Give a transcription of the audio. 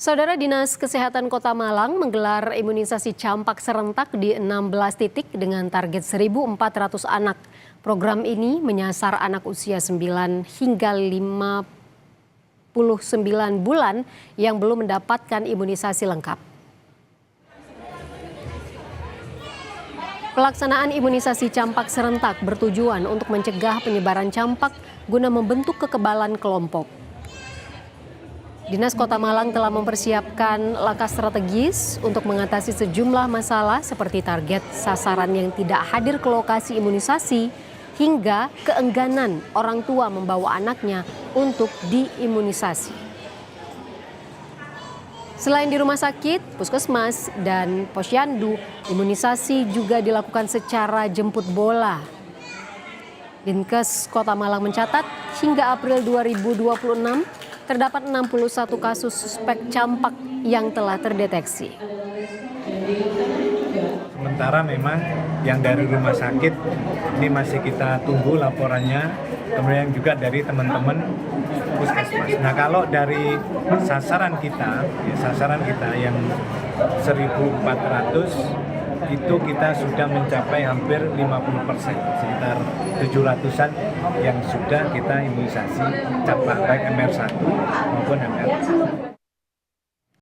Saudara Dinas Kesehatan Kota Malang menggelar imunisasi campak serentak di 16 titik dengan target 1.400 anak. Program ini menyasar anak usia 9 hingga 59 bulan yang belum mendapatkan imunisasi lengkap. Pelaksanaan imunisasi campak serentak bertujuan untuk mencegah penyebaran campak guna membentuk kekebalan kelompok. Dinas Kota Malang telah mempersiapkan langkah strategis untuk mengatasi sejumlah masalah seperti target sasaran yang tidak hadir ke lokasi imunisasi hingga keengganan orang tua membawa anaknya untuk diimunisasi. Selain di rumah sakit, puskesmas, dan posyandu, imunisasi juga dilakukan secara jemput bola. Dinkes Kota Malang mencatat hingga April 2026 terdapat 61 kasus suspek campak yang telah terdeteksi. Sementara memang yang dari rumah sakit ini masih kita tunggu laporannya, kemudian juga dari teman-teman puskesmas. Nah, kalau dari sasaran kita yang 1.400 itu kita sudah mencapai hampir 50%, sekitar 700-an yang sudah kita imunisasi campak baik MR1 maupun MR2.